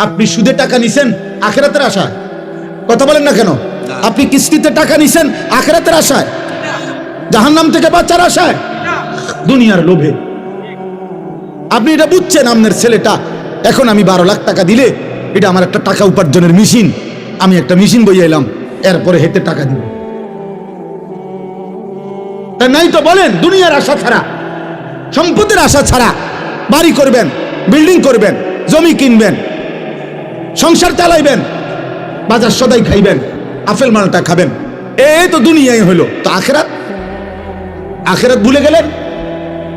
আপনি সুদে টাকা নিছেন আখিরাতের আশায়? কথা বলেন না কেন? আপনি কিস্তিতে টাকা নিছেন আখিরাতের আশায়? জাহান্নাম থেকে বাঁচার আশায়? দুনিয়ার লোভে। আপনি এটা বুঝছেন আপনার ছেলেটা এখন আমি 12 লাখ টাকা দিলে এটা আমার একটা টাকা উপার্জনের মেশিন, আমি একটা মেশিন বইয়ে এলাম, এরপরে হেতে টাকা দিব। তা নাই তো বলেন, দুনিয়ার আশা ছাড়া, সম্পদের আশা ছাড়া বাড়ি করবেন, বিল্ডিং করবেন, জমি কিনবেন, সংসার চালাইবেন, বাজার সদাই খাইবেন, আপেল মালটা খাবেন, এই তো দুনিয়াই হলো। তো আখিরাত? আখিরাত ভুলে গেলেন,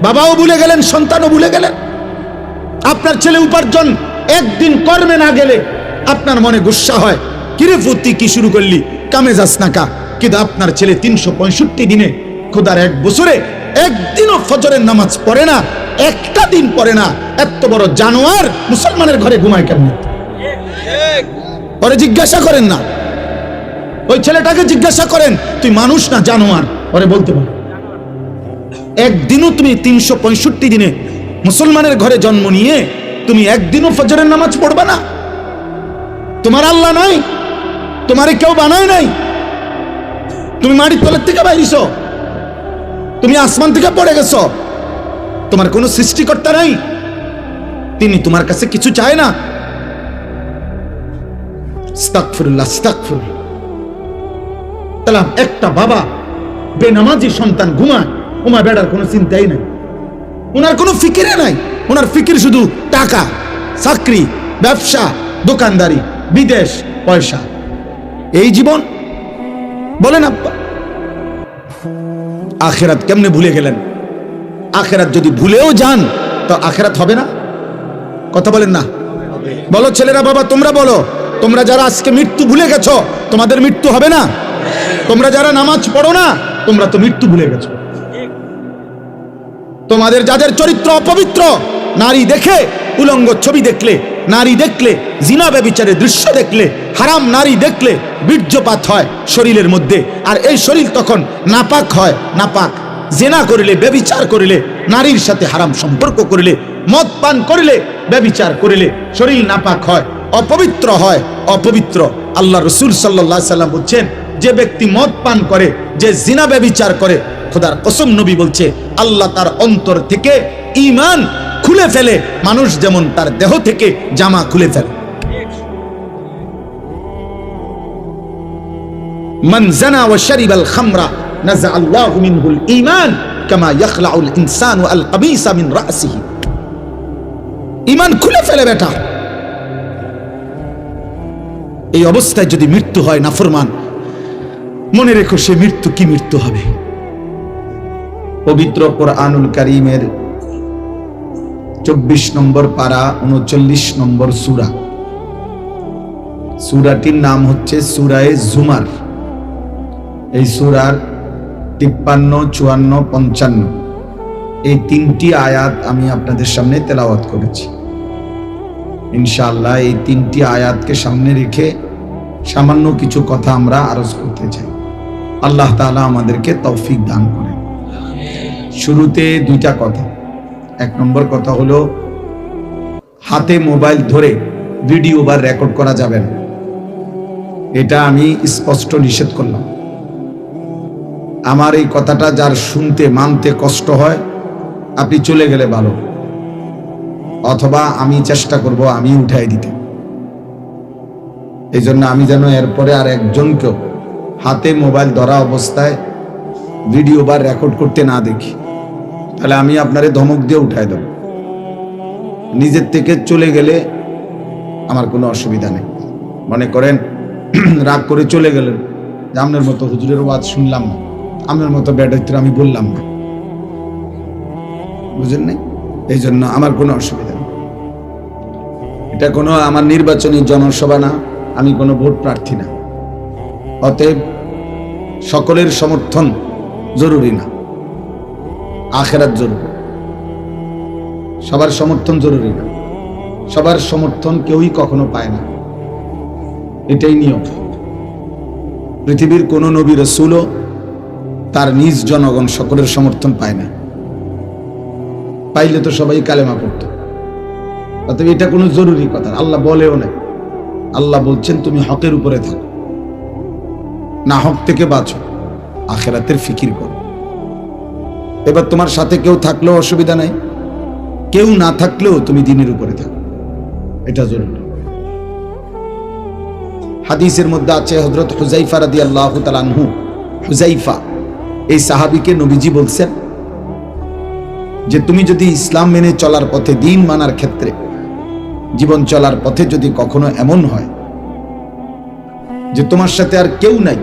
বাবাও ভুলে গেলেন, সন্তানও ভুলে গেলেন। আপনার ছেলে উপার্জন একদিন কর্মে না গেলে আপনার মনে গুসা হয়, কিরে ফুর্তি কি শুরু করলি, কামে যাস না কা। কিন্তু আপনার ছেলে 365 দিনে, খোদার এক বছরে একদিনও ফজরের নামাজ পড়ে না, একটা দিন পড়ে না, এত বড় জানোয়ার মুসলমানের ঘরে ঘুমায় কেমন? পরে জিজ্ঞাসা করেন না, ওই ছেলেটাকে জিজ্ঞাসা করেন, তুই মানুষ না জানোয়ার? পরে বলতে পারো। একদিনও তুমি 365 দিনে মুসলমানের ঘরে জন্ম নিয়ে তুমি একদিনও ফজরের নামাজ পড়বা না? তোমার আল্লাহ নাই, তোমারে কেউ বানায় নাই, তুমি মাটির তলের থেকে বাইরিছ, তুমি আসমান থেকে পড়ে গেছ, তোমার কোনো সৃষ্টিকর্তা নাই, তিনি তোমার কাছে কিছু চায় না। আস্তাগফিরুল্লাহ, আস্তাগফিরুল্লাহ। তাহলে একটা বাবা বেনামাজি সন্তান ঘুমায়, ওমা বেড়ার কোনো চিন্তাই নাই, ওনার কোনো ফিকিরে নাই, ওনার ফিকির শুধু টাকা, চাকরি, ব্যবসা, দোকানদারি, বিদেশ, পয়সা, এই জীবন। বলেন আব্বা, আখিরাত কেমনে ভুলে গেলেন? আখিরাত যদি ভুলেও যান তো আখিরাত হবে না? কথা বলেন না? বলো ছেলেরা, বাবা তোমরা বলো, তোমরা যারা আজকে মৃত্যু ভুলে গেছো, তোমাদের মৃত্যু হবে না? তোমরা যারা নামাজ পড়ো না, তোমরা তো মৃত্যু ভুলে গেছো। তোমাদের যাদের চরিত্র অপবিত্র, নারী দেখে, উলঙ্গ ছবি দেখলে, নারী দেখলে, জিনা ব্যভিচারের দৃশ্য দেখলে, হারাম নারী দেখলে বীর্যপাত হয় শরীরের মধ্যে, আর এই শরীর তখন নাপাক হয়। নাপাক জেনা করিলে, ব্যভিচার করিলে, নারীর সাথে হারাম সম্পর্ক করিলে, মদ পান করিলে, ব্যভিচার করিলে শরীর নাপাক হয়, অপবিত্র হয়, অপবিত্র। আল্লাহ রসুল সাল্লাল্লাহু আলাইহি সাল্লাম বলছেন, যে ব্যক্তি মদ পান করে, যে জিনা ব্যভিচার করে, খোদার কসম নবী বলছে, আল্লাহ তার অন্তর থেকে ঈমান খুলে ফেলে, মানুষ যেমন তার দেহ থেকে জামা খুলে ফেলে। মান জানা ওয়া শারিবাল খামরা নাযা আল্লাহু মিনহুল ঈমান কামা ইয়াখলাউল ইনসানু আল কাবিসা মিন রাসিহি। ঈমান খুলে ফেলে বেটা। এই অবস্থায় যদি মৃত্যু হয় নাফরমান, মনে রেখো সে মৃত্যু কি মৃত্যু হবে। পবিত্র কোরআনুল কারীমের 24 নম্বর পারা 39 নম্বর সূরা, সূরাটির নাম হচ্ছে সূরায়ে জুমার। এই সূরার 53, 54, 55 এই 3টি আয়াত আমি আপনাদের সামনে তেলাওয়াত করেছি। ইনশাআল্লাহ এই 3টি আয়াতকে সামনে রেখে সামান্য কিছু কথা আমরা আরজ করতে চাই। আল্লাহ তাআলা আমাদেরকে তৌফিক দান করেন। শুরুতে 2টা কথা। 1 নম্বর কথা হলো, হাতে মোবাইল ধরে ভিডিও বা রেকর্ড করা যাবে না, এটা আমি স্পষ্ট নিষেধ করলাম। আমার এই কথাটা যার শুনতে মানতে কষ্ট হয়, আপনি চলে গেলে ভালো, অথবা আমি চেষ্টা করব আমি উঠাই দিতে। এই জন্য আমি যেন এরপরে আর একজনকেও হাতে মোবাইল ধরা অবস্থায় ভিডিও বা রেকর্ড করতে না দেখি, তাহলে আমি আপনারে ধমক দিয়ে উঠাই দেব। নিজের থেকে চলে গেলে আমার কোনো অসুবিধা নেই। মনে করেন রাগ করে চলে গেলেন, যে আপনার মতো হুজুরের ওয়াজ শুনলাম না, আপনার মতো বেদাইত্র আমি বললাম না, বুঝেন নাই? এই জন্য আমার কোনো অসুবিধা নেই। এটা কোনো আমার নির্বাচনী জনসভা না, আমি কোনো ভোট প্রার্থী না, অতএব সকলের সমর্থন জরুরি না, আখিরাত জরুরি। সবার সমর্থন জরুরি না, সবার সমর্থন কেউই কখনো পায় না, এটাই নিয়ম। পৃথিবীর কোন নবী রাসূলও তার নিজ জনগণ সকলের সমর্থন পায় না, পাইলে তো সবাই কালেমা পড়ত। অতএব এটা কোনো জরুরি কথা আল্লাহ বলেও না। আল্লাহ বলছেন তুমি হকের উপরে থাকো, না হক থেকে বাঁচো, আখিরাতের ফিকির করো। এবার তোমার সাথে কেউ থাকলেও অসুবিধা নাই, কেউ না থাকলেও তুমি দ্বীনের উপরে থাকো, এটা জরুরি। হাদিসের মধ্যে আছে হযরত হুযায়ফা রাদিয়াল্লাহু তাআলা আনহু, হুযায়ফা এই সাহাবীকে নবীজি বলছেন যে তুমি যদি ইসলাম মেনে চলার পথে, দ্বীন মানার ক্ষেত্রে, জীবন চলার পথে যদি কখনো এমন হয় যে তোমার সাথে আর কেউ নাই,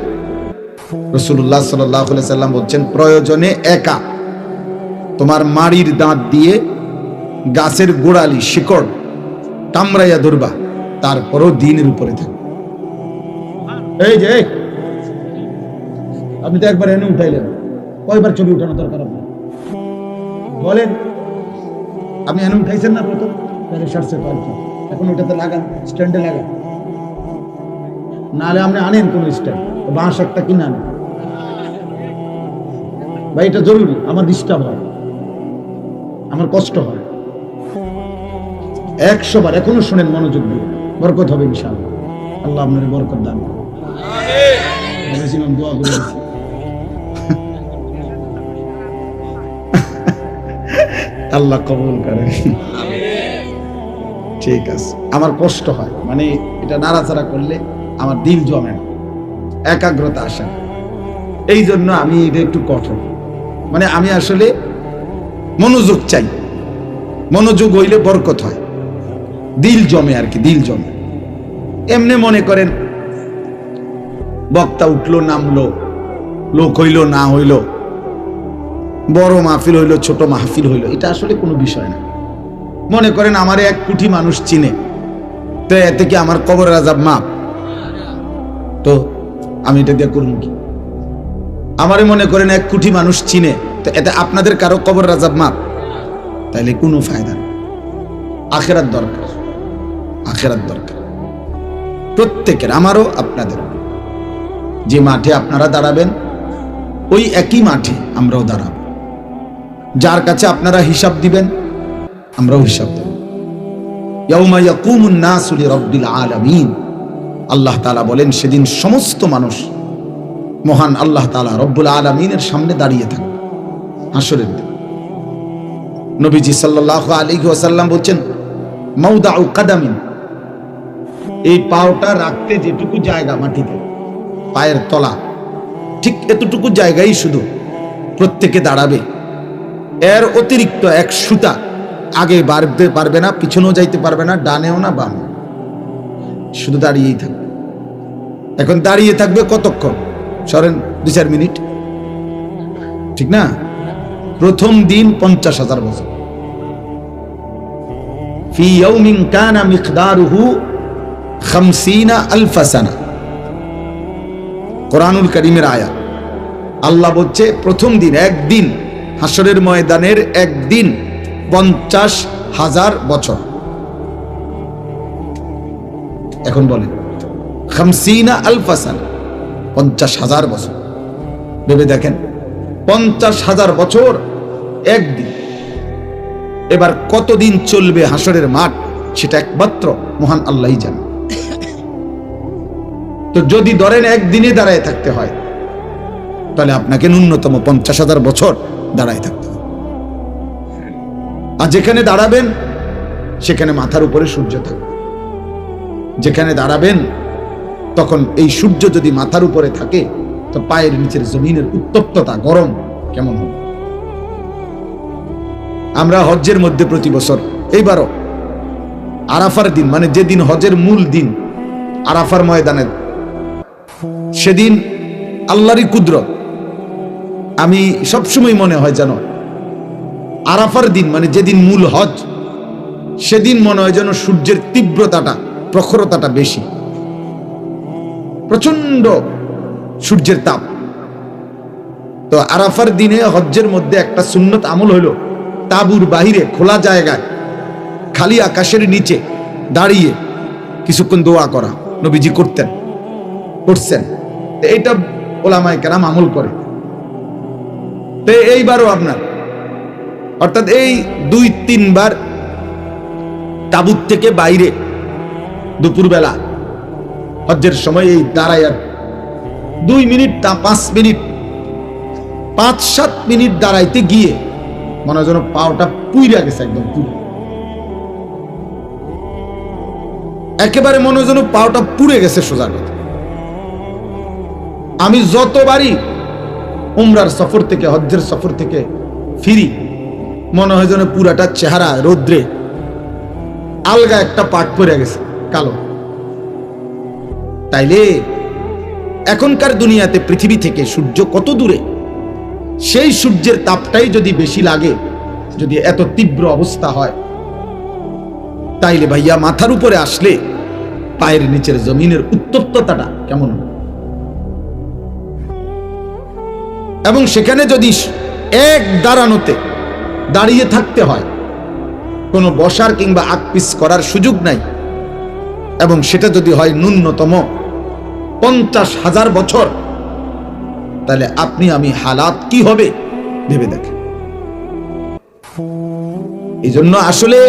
রাসূলুল্লাহ সাল্লাল্লাহু আলাইহি সাল্লাম বলছেন প্রয়োজনে একা তোমার মাড়ির দাঁত দিয়ে গাছের গোড়ালি শিকড় কামড়াইয়া ধরবা, তারপরও দ্বীনের উপরে থাকবে। এই যে আপনি তো একবার এনে উঠাইলেন, কয়বার ছবি উঠানো দরকার আপনার বলেন? আপনি এনে উঠাইছেন না প্রথম, তাহলে সারছে পাল্টা, এখন ওটাতে লাগান, স্ট্যান্ডে লাগান, নাহলে আপনি আনেন কোন স্ট্যান্ড, বাঁশ একটা কিনে আনেন ভাই, এটা জরুরি। আমার ডিস্টার্ব হয়, আমার কষ্ট হয়। 100 বার এখনো শুনেন মনোযোগ দিয়ে, বরকত হবে ইনশাআল্লাহ। আল্লাহ আপনার বরকত দান করুন। দোয়া করে আল্লাহ কবুল করেন। ঠিক আছে, আমার কষ্ট হয়, মানে এটা নাড়াচাড়া করলে আমার দিল জমে না, একাগ্রতা আসে না, এই জন্য আমি এটা একটু কঠোর। মানে আমি আসলে মনোযোগ চাই, মনোযোগ হইলে বরকত হয়, দিল জমে আর কি, দিল জমে। এমনি মনে করেন বক্তা উঠলো নামলো, লোক হইল না হইল, বড় মাহফিল হইল ছোট মাহফিল হইল, এটা আসলে কোনো বিষয় না। মনে করেন আমার 1 কোটি মানুষ চিনে, তো এতে কি আমার কবরের আযাব মাপ? তো আমি এটা দিয়ে করুন কি? আমারে মনে করেন 1 কোটি মানুষ চিনে, তো এতে আপনাদের কারো কবরের আযাব মাপ? তাইলে কোনো ফায়দা নেই। আখিরাত দরকার, আখিরাত দরকার প্রত্যেকের, আমারও আপনাদেরও। যে মাঠে আপনারা দাঁড়াবেন ওই একই মাঠে আমরাও দাঁড়াবো। যার কাছে আপনারা হিসাব দিবেন আমরাও হিসাব দেব। ইয়াউমা ইয়াকুমুন নাসু লিরাব্বিল আলামিন, আল্লাহ তাআলা বলেন সেদিন সমস্ত মানুষ মহান আল্লাহ তাআলা রব্বুল আলামিনের সামনে দাঁড়িয়ে থাকবে হাসরের দিন। নবীজি সাল্লাল্লাহু আলাইহি ওয়াসাল্লাম বলেন মাউদাউ কাদামিন, এই পাওটা রাখতে যেটুকু জায়গা মাটিতে, পায়ের তলা ঠিক এতটুকু জায়গায় শুধু প্রত্যেকে দাঁড়াবে। এর অতিরিক্ত 1 সুতা আগে বাড়তে পারবে না, পিছনেও যাইতে পারবে না, ডানেও না বামে, শুধু দাঁড়িয়েই থাকবে। এখন দাঁড়িয়ে থাকবে কতক্ষণ? সরেন 2-4 মিনিট, ঠিক না? প্রথম দিন 50,000 বছর। ফি ইয়াউমিন কানা মিকদারুহু 50,000 সানা, কোরআনুল কারীমের আয়াত। আল্লাহ বলছে প্রথম দিন, একদিন, হাসরের ময়দানের একদিন 50,000 বছর। এখন বলেন 50,000 সানা, 50,000 বছর। ভেবে দেখেন 50,000 বছর একদিন। এবার কতদিন চলবে হাসরের মাঠ সেটা একমাত্র মহান আল্লাহই জানে। তো যদি ধরেন একদিনে দাঁড়ায় থাকতে হয়, তাহলে আপনাকে ন্যূনতম 50,000 বছর দাঁড়ায় থাকতে হবে। আর যেখানে দাঁড়াবেন সেখানে মাথার উপরে সূর্য থাকবে। যেখানে দাঁড়াবেন তখন এই সূর্য যদি মাথার উপরে থাকে, তো পায়ের নিচের জমিনের উত্তপ্ততা, গরম কেমন হবে? আমরা হজ্জের মধ্যে প্রতি বছর, এইবারও আরাফার দিন, মানে যেদিন হজের মূল দিন, আরাফার ময়দানে, সেদিন আল্লাহরই কুদরত। আমি সবসময় মনে হয় যেন আরাফার দিন, মানে যেদিন মূল হজ, সেদিন মনে হয় যেন সূর্যের তীব্রতাটা, প্রখরতাটা বেশি, প্রচন্ড সূর্যের তাপ। তো আরাফার দিনে হজ্জের মধ্যে একটা সুন্নত আমল হলো তাবুর বাহিরে খোলা জায়গায় খালি আকাশের নিচে দাঁড়িয়ে কিছুক্ষণ দোয়া করা। নবীজি করতেন, করছেন। এইটা ওলামায়ে কেরাম আমল করে। তো এইবারও আপনার, অর্থাৎ এই 2-3 বার তাবুত থেকে বাইরে দুপুরবেলা হজ্জের সময় এই দাঁড়ায় 2 মিনিট 5 মিনিট 5-7 মিনিট দাঁড়াইতে গিয়ে মনে হয় যেন পাওটা পুইরা গেছে, একদম পুরো একেবারে মনে হয় যেন পাওটা পুড়ে গেছে। সোজা কথা, আমি যতবারই উমরার সফর থেকে হজ্জের সফর থেকে ফিরি মনে হয় যেন পুরাটা চেহারা রৌদ্রে আলগা একটা পাট পড়ে গেছে কালো। তাইলে এখনকার দুনিয়াতে পৃথিবী থেকে সূর্য কত দূরে, সেই সূর্যের তাপটাই যদি বেশি লাগে, যদি এত তীব্র অবস্থা হয়, তাইলে ভাইয়া মাথার উপরে আসলে পায়ের নিচের জমিনের উত্তপ্ততাটা কেমন হবে? এবং সেখানে যদি এক দাঁড়ানোতে দাঁড়িয়ে থাকতে হয়, কোনো বসার কিংবা আকপিস করার সুযোগ নাই, এবং সেটা যদি হয় ন্যূনতম 50,000 বছর, তাহলে আপনি আমি হালাত কি হবে ভেবে দেখেন। এই জন্য আসলে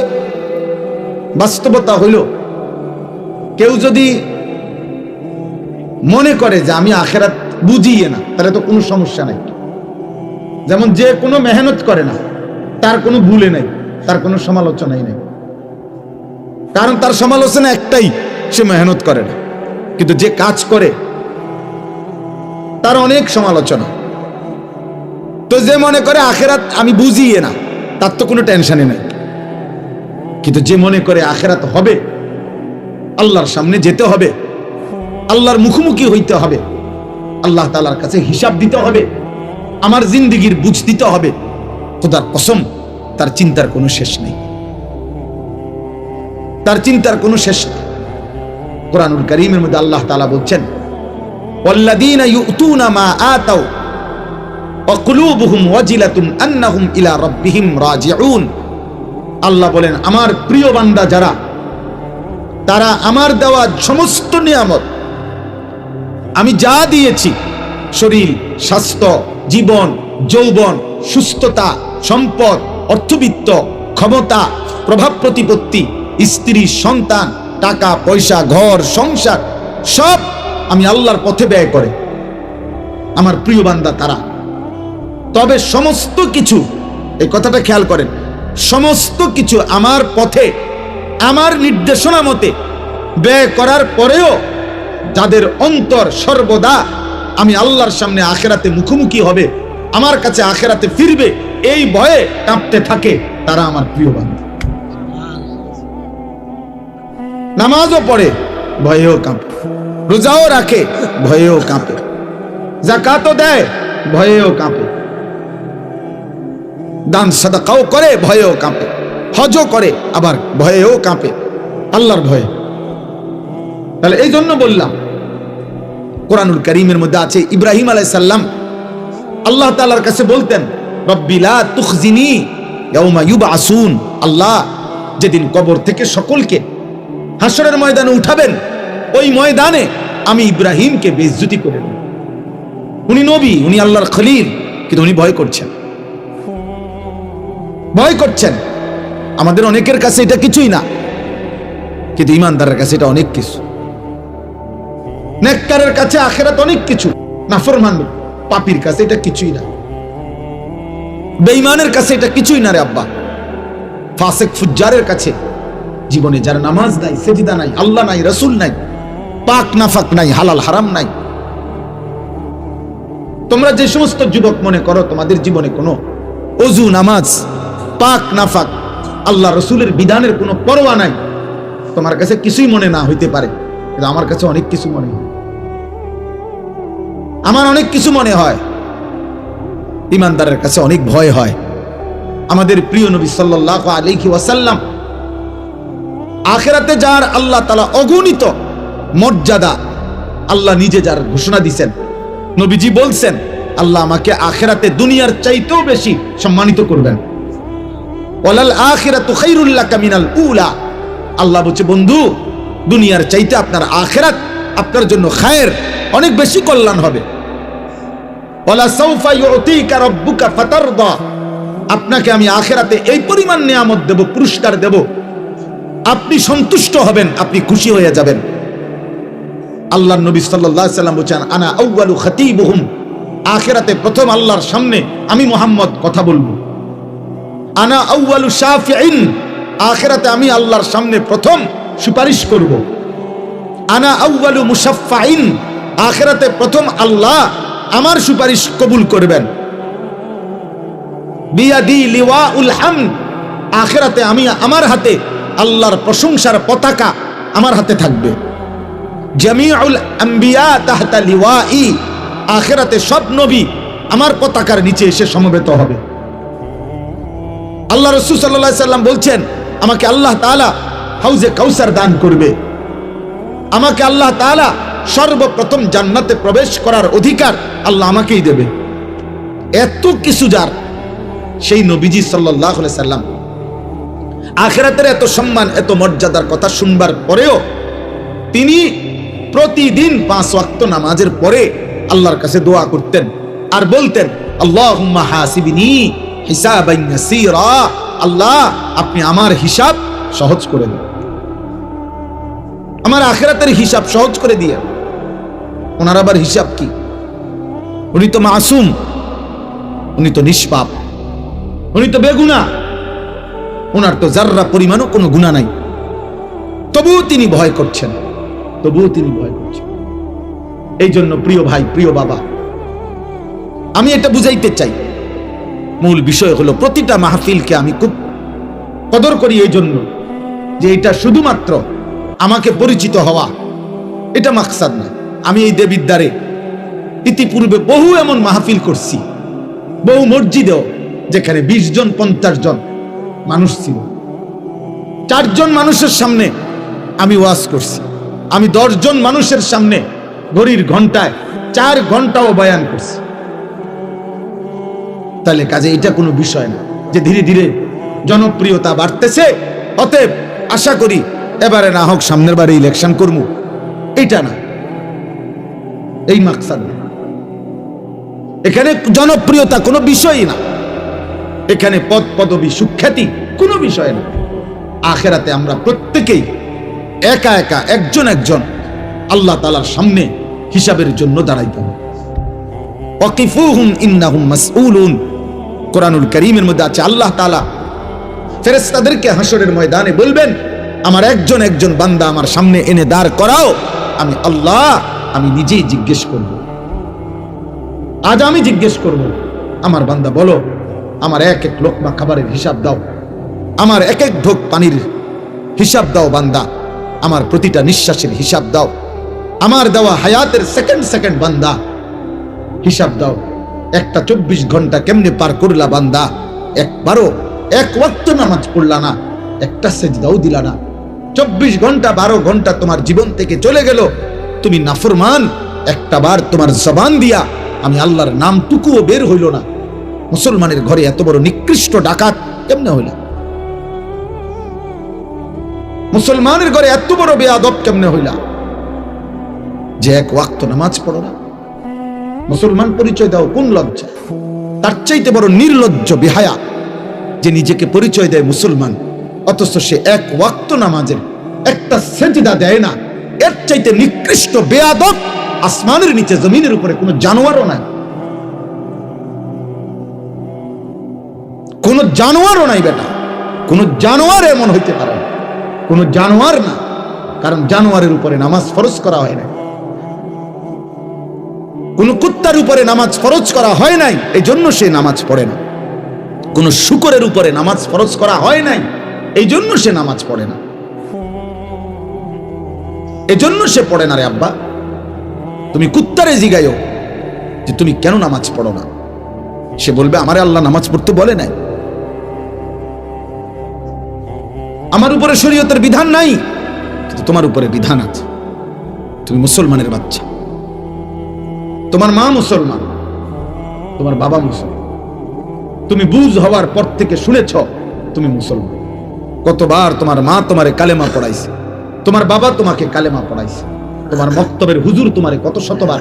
বাস্তবতা হইল, কেউ যদি মনে করে যে আমি আখেরাত বুঝিয়ে না, তাহলে তো কোনো সমস্যা নাই। যেমন যে কোনো মেহনত করে না, তার কোনো ভুলে নাই, তার কোনো সমালোচনাই নেই, কারণ তার সমালোচনা একটাই, সে মেহনত করে না। কিন্তু যে কাজ করে তার অনেক সমালোচনা। তো যে মনে করে আখেরাত আমি বুঝিয়ে না, তার তো কোনো টেনশনই নাই। কিন্তু যে মনে করে আখেরাত হবে, আল্লাহর সামনে যেতে হবে, আল্লাহর মুখোমুখি হইতে হবে, আল্লাহ তাআলার কাছে হিসাব দিতে হবে, আমার জিন্দেগির বুঝ দিতে হবে, খোদার কসম তার চিন্তার কোনো শেষ নেই, তার চিন্তার কোনো শেষ নেই। কুরআনুল কারীমের মধ্যে আল্লাহ তাআলা বলছেন, ওয়াল্লাযীনা ইউতুনা মা আতাউ ওয়া কুলুবুহুম ওয়াজিলাতুন আন্নাহুম ইলা রাব্বিহিম রাজিউন। আল্লাহ বলেন, আমার প্রিয় বান্দা যারা, তারা আমার দেওয়া সমস্ত নিয়ামত, আমি যা দিয়েছি, শরীর, স্বাস্থ্য, জীবন, যৌবন, সুস্থতা, সম্পদ, অর্থবিত্ত, ক্ষমতা, প্রভাব প্রতিপত্তি, স্ত্রী, সন্তান, টাকা পয়সা, ঘর সংসার, সব আমি আল্লাহর পথে ব্যয় করে আমার প্রিয় বান্দা তারা। তবে সমস্ত কিছু, এই কথাটা খেয়াল করেন, সমস্ত কিছু আমার পথে, আমার নির্দেশনা মতে ব্যয় করার পরেও যাদের অন্তর সর্বদা আমি আল্লাহর সামনে আখেরাতে মুখোমুখি হবে, আমার কাছে আখেরাতে ফিরবে, এই ভয়ে কাঁপতে থাকে, তারা আমার প্রিয় বান্দা। নামাজও পড়ে, ভয়েও কাঁপে, রোজাও রাখে, ভয়েও কাঁপে, যাকাতও দেয়, ভয়েও কাঁপে, দান সাদাকাও করে, ভয়েও কাঁপে, হজও করে, আবার ভয়েও কাঁপে, আল্লাহর ভয়ে। তাহলে এই জন্য বললাম, কুরআনুল কারীমের মধ্যে আছে, ইব্রাহিম আলাইহিস সালাম আল্লাহ তাআলার কাছে বলতেন, রব্বি লা তুখজিনি ইয়াউমা ইউবআসুন। আল্লাহ যেদিন কবর থেকে সকলকে হাসরের ময়দানে উঠাবেন, ওই ময়দানে আমি ইব্রাহিমকে বেইজ্জতি করে দেব। উনি নবী, উনি আল্লাহর খলিল, কিন্তু উনি ভয় করছেন, ভয় করছেন। আমাদের অনেকের কাছে এটা কিছুই না, কিন্তু ঈমানদারের কাছে এটা অনেক কিছু। নেককারের কাছে আখিরাত অনেক কিছু, নাফরমান পাপীর কাছে এটা কিছুই না, বেঈমানের কাছে এটা কিছুই না রে আব্বা। ফাসিক ফুজ্জারের কাছে জীবনে যার নামাজ নাই, সেজদা নাই, আল্লাহ নাই, রাসূল নাই, পাক নাফাক নাই, হালাল হারাম নাই। তোমরা যে সমস্ত যুবক মনে করো তোমাদের জীবনে কোনো ওযু, নামাজ, পাক নাফাক, আল্লাহ রাসূলের বিধানের কোনো পরোয়া নাই, তোমার কাছে কিছুই মনে না হইতে পারে, কিন্তু আমার কাছে অনেক কিছু মনে হয়, আমার অনেক কিছু মনে হয়। ঈমানদারের কাছে অনেক ভয় হয়। আমাদের প্রিয় নবী সাল্লাল্লাহু আলাইহি ওয়াসাল্লাম, আখিরাতে যার আল্লাহ তাআলা অগণিত মর্যাদা, আল্লাহ নিজে যার ঘোষণা দিয়েছেন, নবীজি বলছেন, আল্লাহ আমাকে আখিরাতে দুনিয়ার চাইতেও বেশি সম্মানিত করবেন। ওয়ালাল আখিরাতু খায়রুল লাকা মিনাল উলা। আল্লাহ বলছে, বন্ধু, দুনিয়ার চাইতে আপনার আখিরাত আপনার জন্য খায়ের, অনেক বেশি কল্যাণ হবে। ওয়ালা সাউফা ইউতিকা রাব্বুকা ফাতারদা। আপনাকে আমি আখিরাতে এই পরিমাণ নিয়ামত দেব, পুরস্কার দেব, আপনি সন্তুষ্ট হবেন, আপনি খুশি হয়ে যাবেন। আল্লাহর নবী সাল্লাল্লাহু আলাইহি ওয়াসাল্লাম বলেন, আনা আউয়ালু খাতীবুহুম, আখিরাতে প্রথম আল্লাহর সামনে আমি মুহাম্মদ কথা বলবো। আনা আউয়ালু শাফিঈন, আখিরাতে আমি আল্লাহর সামনে প্রথম সুপারিশ করব। আনা আউয়ালু মুশাফফাইন, আখিরাতে প্রথম আল্লাহ আমার সুপারিশ কবুল করবেন। বিয়াদি লিওয়াউল হামদ, আখিরাতে আমি আমার হাতে আল্লাহর প্রশংসার পতাকা আমার হাতে থাকবে। জামিউল আম্বিয়া তাহতা লিওয়াই, আখিরাতে সব নবী আমার পতাকার নিচে এসে সমবেত হবে। আল্লাহ রাসূল সাল্লাল্লাহু আলাইহি সাল্লাম বলছেন, আমাকে আল্লাহ তাআলা হাউজে কাউসার দান করবে, আমাকে আল্লাহ তাআলা সর্বপ্রথম জান্নাতে প্রবেশ করার অধিকার আল্লাহ আমাকেই দেবে। এত কিছু যার, সেই নবীজি সাল্লাল্লাহু আলাইহি সাল্লাম আখিরাতের এত সম্মান, এত মর্যাদার কথা শুনবার পরেও তিনি প্রতিদিন 5 ওয়াক্ত নামাজের পরে আল্লাহর কাছে দোয়া করতেন আর বলতেন, আল্লাহুম্মা হাসিবনি হিসাবান ইয়াসীরা, আল্লাহ আপনি আমার হিসাব সহজ করে দিন, আমার আখিরাতের হিসাব সহজ করে দিয়ে। ওনার আবার হিসাব কি? উনি তো মাসুম, উনি তো নিষ্পাপ, উনি তো বেগুনাহ, ওনার তো জাররা পরিমাণও কোনো গুনাহ নাই, তবুও তিনি ভয় করছেন, তবুও তিনি ভয় করছেন। এই জন্য প্রিয় ভাই, প্রিয় বাবা, আমি এটা বুঝাইতে চাই, মূল বিষয় হলো প্রতিটা মাহফিলকে আমি খুব কদর করি এই জন্য যে এটা শুধুমাত্র আমাকে পরিচিত হওয়া, এটা মাকসাদ না। আমি এই দেবিদ্বারে ইতিপূর্বে বহু এমন মাহফিল করছি, বহু মসজিদেও, যেখানে 20 জন 50 জন মানুষ ছিল, 4 জন মানুষের সামনে আমি ওয়াজ করছি, আমি 10 জন মানুষের সামনে ঘড়ির ঘন্টায় 4 ঘন্টাও বয়ান করছি। তাহলে কাজে এটা কোনো বিষয় না যে ধীরে ধীরে জনপ্রিয়তা বাড়তেছে, অতএব আশা করি এবারে না হোক সামনের বারে ইলেকশন করবো, এটা না, এই মাকসাদ না। এখানে জনপ্রিয়তা কোনো বিষয়ই না, এখানে পদ পদবী সুখ্যাতি কোনো বিষয় না। আখিরাতে আমরা প্রত্যেকেই একা একা একজন একজন আল্লাহ তাআলার সামনে হিসাবের জন্য দাঁড়াইতে হবে। ওয়াকিফুহুম ইন্নাহুম মাসউলুন, কোরআনুল কারীমের মধ্যে আছে আল্লাহ তাআলা ফেরেশতাদেরকে হাসরের ময়দানে বলবেন, আমার একজন একজন বান্দা আমার সামনে এনে দাঁড় করাও, আমি আল্লাহ আমি নিজেই জিজ্ঞেস করব। আজ আমি জিজ্ঞেস করব, আমার বান্দা বলো, আমার এক এক লোকমা খাবারের হিসাব দাও, আমার এক এক ঢোক পানির হিসাব দাও বান্দা, আমার প্রতিটা নিঃশ্বাসের হিসাব দাও, আমার দেওয়া হায়াতের সেকেন্ড সেকেন্ড বান্দা হিসাব দাও। একটা 24 ঘন্টা কেমনে পার করলা বান্দা, একবারও এক ওয়াক্ত নামাজ পড়লা না, একটা সেজদাও দিলা না, 24 ঘন্টা 12 ঘন্টা তোমার জীবন থেকে চলে গেল, তুমি নাফরমান, একটা বার তোমার জবান দিয়া আমি আল্লাহর নামটুকুও বের হইল না। মুসলমানের ঘরে এত বড় নিকৃষ্ট ডাকাত কেমনে হইল? মুসলমানের ঘরে এত বড় বেয়াদব কেমনে হইলা যে এক ওয়াক্ত নামাজ পড়ো না? মুসলমান পরিচয় দাও কোন লজ্জা? তার চাইতে বড় নির্লজ্জ বেহায়া যে নিজেকে পরিচয় দেয় মুসলমান, অথচ সে এক ওয়াক্ত নামাজের একটা সেজদা দেয় না। এর চাইতে নিকৃষ্ট বেয়াদব আসমানের নিচে জমিনের উপরে কোনো জানোয়ারও নাই, কোন জানোয়ারও নাই বেটা, কোন জানোয়ার এমন হইতে পারে না, কোন জানোয়ার না, কারণ জানোয়ারের উপরে নামাজ ফরজ করা হয় না, কোন কুত্তার উপরে নামাজ ফরজ করা হয় নাই, এই জন্য সে নামাজ পড়ে না। কোন শূকরের উপরে নামাজ ফরজ করা হয় নাই, এই জন্য সে নামাজ পড়ে না, এই জন্য সে পড়ে না। রে আব্বা, তুমি কুত্তারে জিগাইও যে তুমি কেন নামাজ পড়ো না, সে বলবে আমারে আল্লাহ নামাজ পড়তে বলে নাই, আমার উপরে শরীয়তের বিধান নাই, কিন্তু তোমার উপরে বিধান আছে। তুমি মুসলমানের বাচ্চা, তোমার মা মুসলমান, তোমার বাবা মুসলমান, তুমি বুঝ হওয়ার পর থেকে শুনেছ তুমি মুসলমান। কতবার তোমার মা তোমারে কালেমা পড়াইছে, তোমার বাবা তোমাকে কালেমা পড়াইছে, তোমার মক্তবের হুজুর তোমারে কত শতবার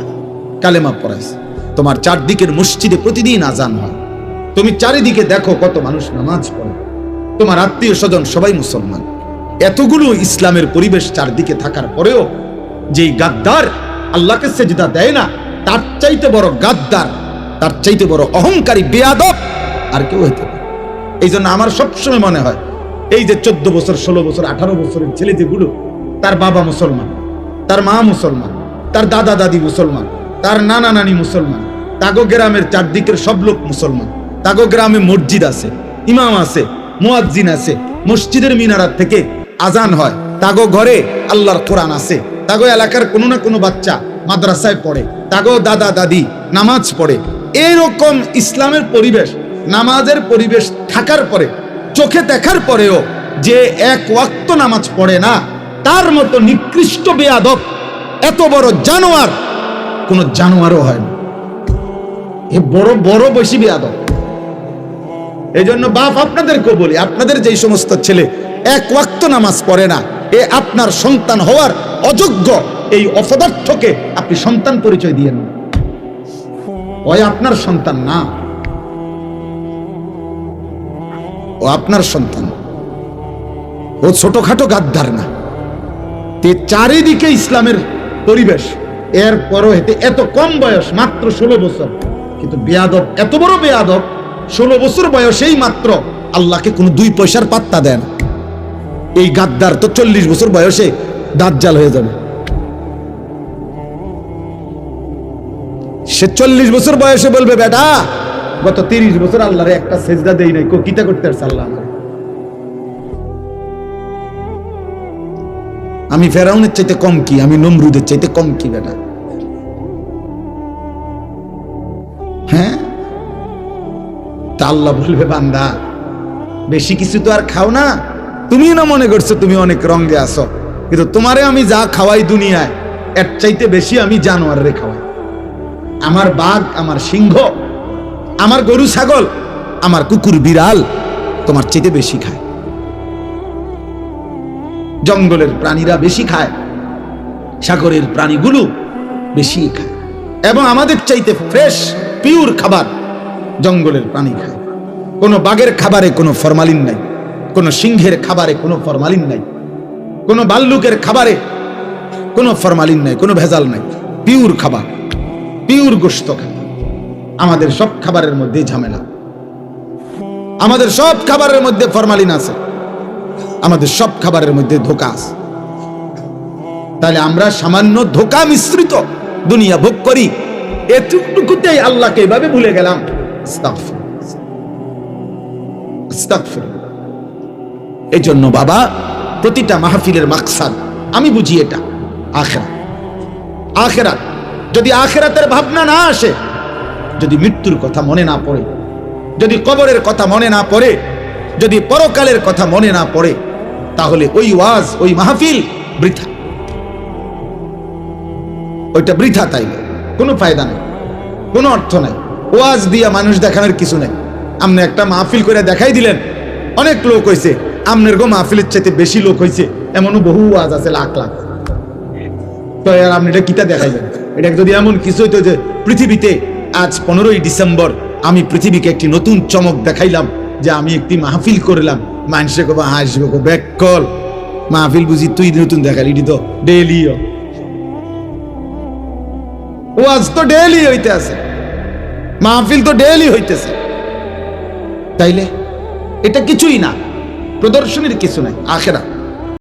কালেমা পড়াইছে, তোমার চারদিকের মসজিদে প্রতিদিন আজান হয়, তুমি চারিদিকে দেখো কত মানুষ নামাজ পড়ে, তোমার আত্মীয় স্বজন সবাই মুসলমান, এতগুলো ইসলামের পরিবেশ চারদিকে থাকার পরেও যেই গাদ্দার আল্লাহকে সেজদা দেয় না, তার চাইতে বড় গাদ্দার, তার চাইতে বড় অহংকারী বেয়াদব আর কেউ হইতে পারে। এই জন্য আমার সবসময় মনে হয়, এই যে 14 বছর 16 বছর 18 বছরের ছেলে যেগুলো, তার বাবা মুসলমান, তার মা মুসলমান, তার দাদা দাদি মুসলমান, তার নানা নানি মুসলমান, তাগো গ্রামের চারদিকের সব লোক মুসলমান, তাগো গ্রামে মসজিদ আছে, ইমাম আছে, মুয়াজ্জিন আছে, মসজিদের মিনারাত থেকে আজান হয়, তাগো ঘরে আল্লাহর কোরআন আছে, তাগো এলাকার কোনো না কোনো বাচ্চা মাদ্রাসায় পড়ে, তাগো দাদা দাদি নামাজ পড়ে। এইরকম ইসলামের পরিবেশ, নামাজের পরিবেশ থাকার পরে, চোখে দেখার পরেও যে এক ওয়াক্ত নামাজ পড়ে না, তার মতো নিকৃষ্ট বেয়াদব, এত বড় জানোয়ার কোন জানোয়ারও হয় না। এ বড় বড় বেশি বেয়াদব। এই জন্য বাপ আপনাদেরকেও বলি, আপনাদের যেই সমস্ত ছেলে এক ওয়াক্ত নামাজ পড়ে না, এ আপনার সন্তান হওয়ার অযোগ্য। এই অপদার্থকে আপনি সন্তান পরিচয় দিয়েন না, ওই আপনার সন্তান না, ও আপনার সন্তান, ও ছোটখাটো গাদ্দার না। চারিদিকে ইসলামের পরিবেশ, এরপরও এত কম বয়স, মাত্র 16 বছর, কিন্তু বেয়াদব, এত বড় বেয়াদব, 16 বছর বয়সেই মাত্র আল্লাহকে কোনো 2 পয়সার পাত্তা দেন। এই গাদ্দার তো 40 বছর বয়সে দাজ্জাল হয়ে যাবে। সে 40 বছর বয়সে বলবে, বেটা গত 30 বছর আল্লাহরে একটা সেজদা দেই নাই, কিতা করতে পারছে আল্লাহ আমার? আমি ফেরাউনের চাইতে কম কি? আমি নমরুদের চাইতে কম কি বেটা? হ্যাঁ, তা আল্লাহ বলবে, বান্দা বেশি কিছু তো আর খাও না, তুমি না মনে করছো তুমি অনেক রঙে আসো, কিন্তু তোমারে আমি যা খাওয়াই দুনিয়ায়, এর চাইতে বেশি আমি জানোয়ারে খাওয়াই। আমার বাঘ, আমার সিংহ, আমার গরু ছাগল, আমার কুকুর বিড়াল তোমার চাইতে বেশি খায়। জঙ্গলের প্রাণীরা বেশি খায়, সাগরের প্রাণীগুলো বেশি খায়, এবং আমাদের চাইতে ফ্রেশ পিওর খাবার জঙ্গলের প্রাণী খায়। কোনো বাঘের খাবারে কোনো ফরমালিন নাই, কোনো সিংহের খাবারে কোনো ফরমালিন নাই, কোনো ভাল্লুকের খাবারে কোনো ফরমালিন নাই, কোনো ভেজাল নাই, পিওর খাবার, পিওর গোশত খাবার। আমাদের সব খাবারের মধ্যে ঝামেলা, আমাদের সব খাবারের মধ্যে ফরমালিন আছে, আমাদের সব খাবারের মধ্যে ধোঁকা আছে। তাহলে আমরা সামান্য ধোঁকা মিশ্রিত দুনিয়া ভোগ করি, এতটুকুতেই আল্লাহকে এভাবে ভুলে গেলাম। এই জন্য বাবা, প্রতিটা মাহফিলের মাকসাদ আমি বুঝি এটা আখিরাত। আখিরাত যদি আখিরাতের ভাবনা না আসে, যদি মৃত্যুর কথা মনে না পড়ে, যদি কবরের কথা মনে না পড়ে, যদি পরকালের কথা মনে না পড়ে, তাহলে ওই ওয়াজ, ওই মাহফিল বৃথা, ওইটা বৃথা। তাই কোনো ফায়দা নাই, কোনো অর্থ নাই। ওয়াজ দিয়া মানুষ দেখানোর কিছু নাই। আপনি একটা মাহফিল করে দেখাই দিলেন, অনেক লোক হয়েছে, আপনার গো মাহফিলের চাইতে বেশি লোক হয়েছে, এমনও বহু ওয়াজ আছে লাখ লাখ। তো আর আপনি এটা কিতা দেখাইবেন? এটা যদি এমন কিছু হইতো যে পৃথিবীতে আজ 15ই ডিসেম্বর আমি পৃথিবীকে একটি নতুন চমক দেখাইলাম, যে আমি একটি মাহফিল করলাম, মানুষে কবা হাসবে, কো ব্যাককল মাহফিল বুঝি তুই নতুন দেখালি, এটি তো ডেইলি ওয়াজ, তো ডেইলি হইতে আছে, মাহফিল তো ডেইলি হইতেছে। তাইলে এটা কিছুই না, প্রদর্শনীর কিছু নাই। আখিরাত